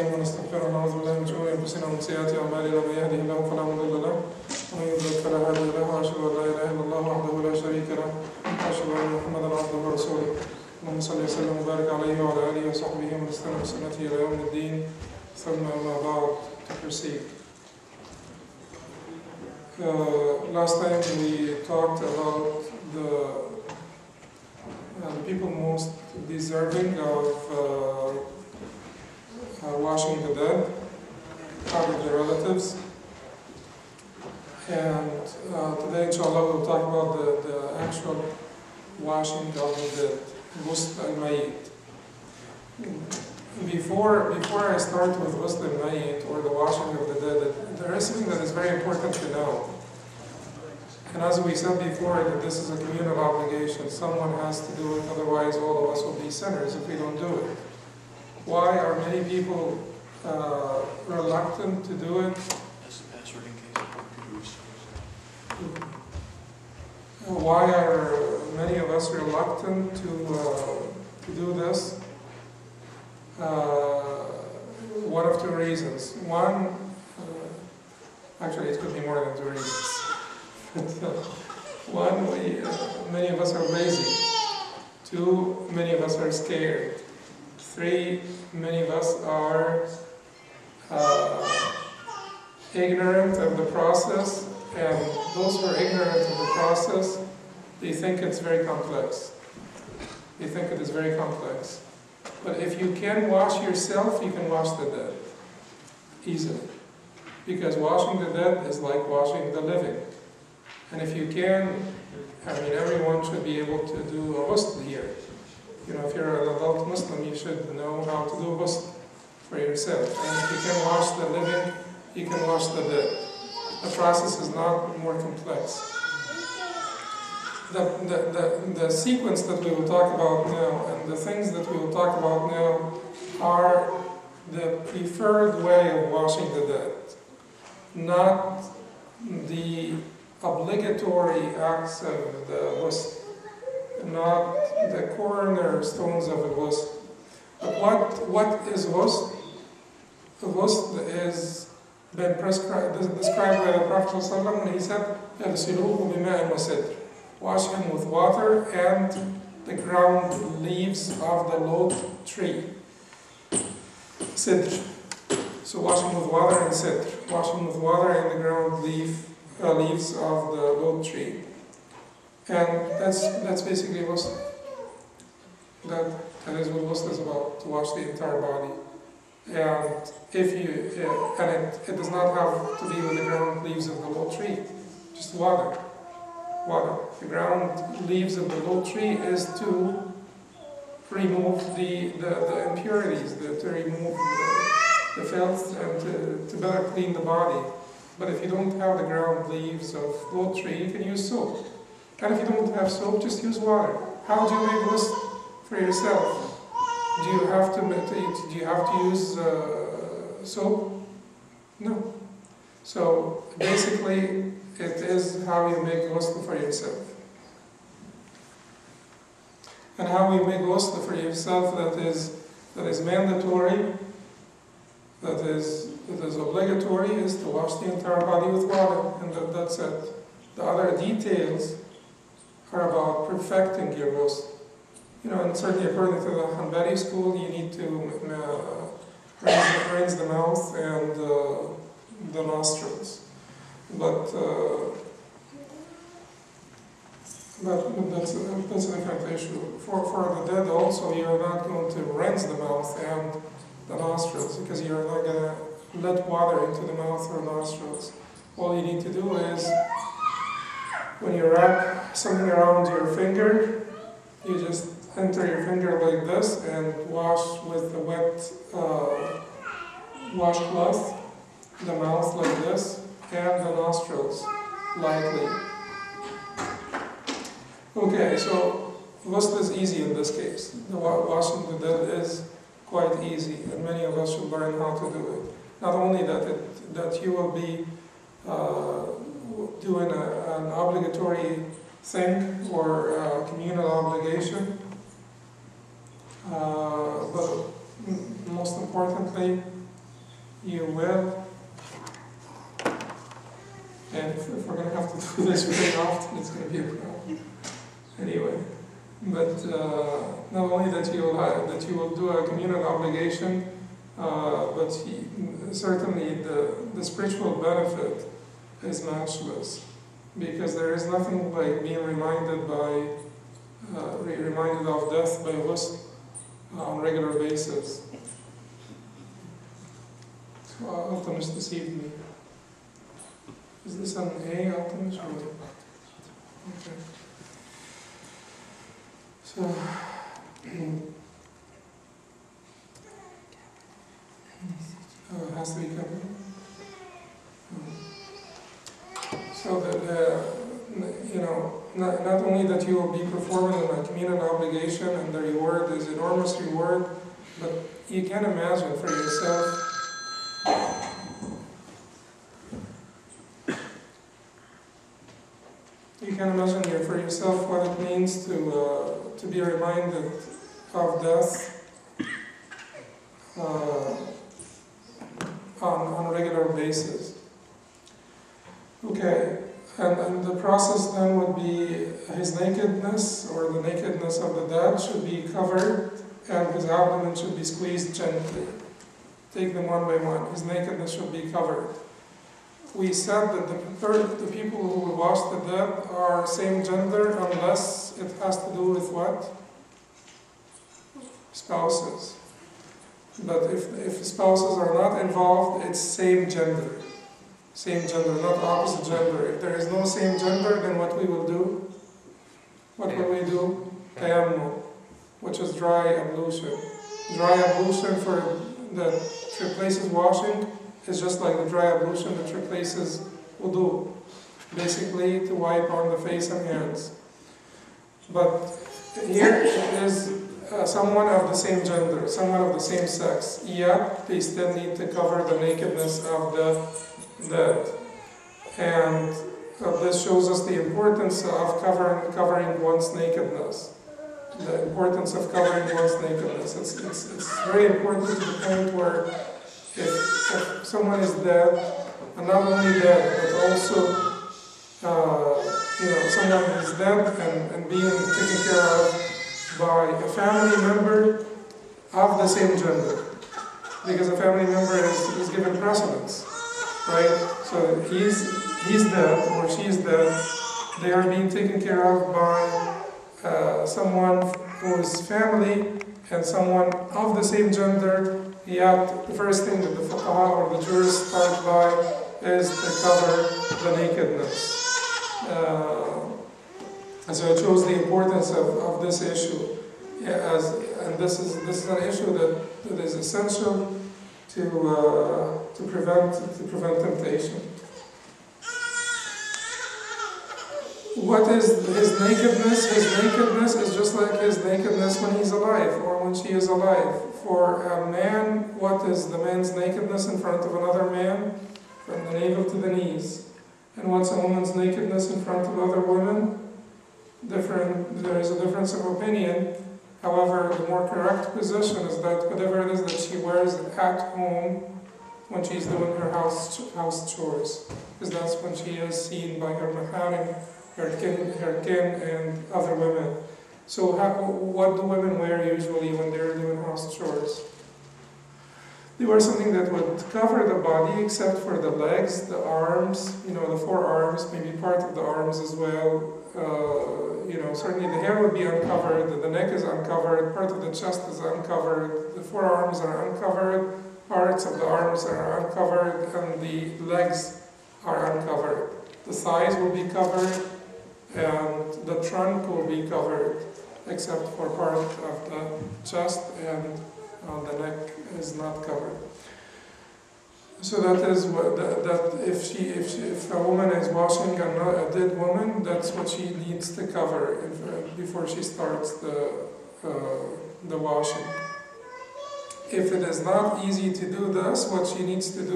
ونستغفره ونعوذ بالله من شرور انفسنا ومن سيئات اعمالنا من يهده الله فلا مضل له ومن يضلل فلا هادي له واشهد ان لا اله الا الله وحده لا شريك له واشهد ان محمدا عبده ورسوله اللهم صل وسلم وبارك عليه وعلى اله وصحبه ومن استنى بسنته الى يوم الدين ثم اما بعد. To proceed. Last time we talked about the people most deserving of washing the dead out of their relatives, and today inshallah we'll talk about the actual washing of the dead, ghusl al-mayyit. Before I start with ghusl al-mayyit, or the washing of the dead, there is something that is very important to know. And as we said before, that this is a communal obligation. Someone has to do it, otherwise all of us will be sinners if we don't do it. Why are many people reluctant to do it? Why are many of us reluctant to do this? One of two reasons. One, actually it could be more than two reasons. One, many of us are lazy. Two, many of us are scared. Three, many of us are ignorant of the process, and those who are ignorant of the process, they think it's very complex. They think it is very complex. But if you can wash yourself, you can wash the dead easily. Because washing the dead is like washing the living. And if you can, everyone should be able to do a ghusl here. You know, if you're an adult Muslim, you should know how to do ghusl for yourself. And if you can wash the living, you can wash the dead. The process is not more complex. The sequence that we will talk about now and the things that we will talk about now are the preferred way of washing the dead, not the obligatory acts of the ghusl, not the cornerstones of the ghusl. But what is ghusl? Ghusl is been described by the Prophet ﷺ when he said, يَغْسِلُوهُ بِمَاءٍ وَسِدْرٍ. Wash him with water and the ground leaves of the lote tree. Sidr. So wash him with water and sidr. Wash him with water and the ground leaves of the lote tree. And that's basically ghusl. That is what ghusl is about, to wash the entire body. And it does not have to be with the ground leaves of the lote tree, just water. The ground leaves of the lote tree is to remove the impurities, to remove the filth, and to better clean the body. But if you don't have the ground leaves of lote tree, you can use soap. And if you don't have soap, just use water. How do you make ghusl for yourself? Do you have to use soap? No. So basically, it is how you make ghusl for yourself. And how we make ghusl for yourself that is mandatory, that is obligatory, is to wash the entire body with water, and that's it. The other details are about perfecting your ghusl. You know, and certainly according to the Hanbali school, you need to rinse the mouth and the nostrils. But that's a different issue. For the dead also, you're not going to rinse the mouth and the nostrils, because you're not going to let water into the mouth or nostrils. All you need to do is, when you wrap something around your finger, you just enter your finger like this and wash with the wet washcloth the mouth like this and the nostrils lightly. Okay, so ghusl is easy in this case. The washing the dead is quite easy, and many of us should learn how to do it. Not only that you will be doing an obligatory thing or communal obligation, but most importantly, you will, and if we're going to have to do this very often, it's going to be a problem. Anyway, but not only that you will do a communal obligation, but certainly the spiritual benefit is matchless, because there is nothing like being reminded of death by ghusl on a regular basis. So Altanis deceived me. Is this an A, Altanis? Okay. So, it has to be covered. So that, not only that you will be performing a communal obligation and the reward is enormous reward, but you can imagine for yourself what it means to be reminded of death on a regular basis. Okay, and the process then would be his nakedness, or the nakedness of the dead, should be covered, and his abdomen should be squeezed gently. Take them one by one. His nakedness should be covered. We said that the people who will wash the dead are same gender, unless it has to do with what? Spouses. But if spouses are not involved, it's same gender. Same gender, not opposite gender. If there is no same gender, then what we will do? What will we do? Tayammum, which is dry ablution. Dry ablution that replaces washing is just like the dry ablution that replaces wudu. Basically, to wipe on the face and hands. But here is someone of the same gender, someone of the same sex. Yet, they still need to cover the nakedness of the dead. And this shows us the importance of covering one's nakedness. The importance of covering one's nakedness. It's very important to the point where if someone is dead, and not only dead, but also someone is dead and being taken care of by a family member of the same gender, because a family member is given precedence, right? So he's dead or she's dead. They are being taken care of by someone who is family and someone of the same gender. Yet the first thing that the fuqaha or the jurists start by is to cover the nakedness. And so it shows the importance of this issue. And this is an issue that is essential to prevent temptation. What is his nakedness? His nakedness is just like his nakedness when he's alive or when she is alive. For a man, what is the man's nakedness in front of another man? From the navel to the knees. And what's a woman's nakedness in front of other women? There is a difference of opinion. However, the more correct position is that whatever it is that she wears at home when she's doing her house chores, because that's when she is seen by her maharim, her kin and other women. So what do women wear usually when they're doing house chores? They wear something that would cover the body except for the legs, the arms, the forearms, maybe part of the arms as well. Certainly the hair would be uncovered, the neck is uncovered, part of the chest is uncovered, the forearms are uncovered, parts of the arms are uncovered, and the legs are uncovered. The thighs will be covered, and the trunk will be covered, except for part of the chest, and the neck is not covered. So that is if a woman is washing a dead woman, that's what she needs to cover before she starts the washing. If it is not easy to do this, what she needs to do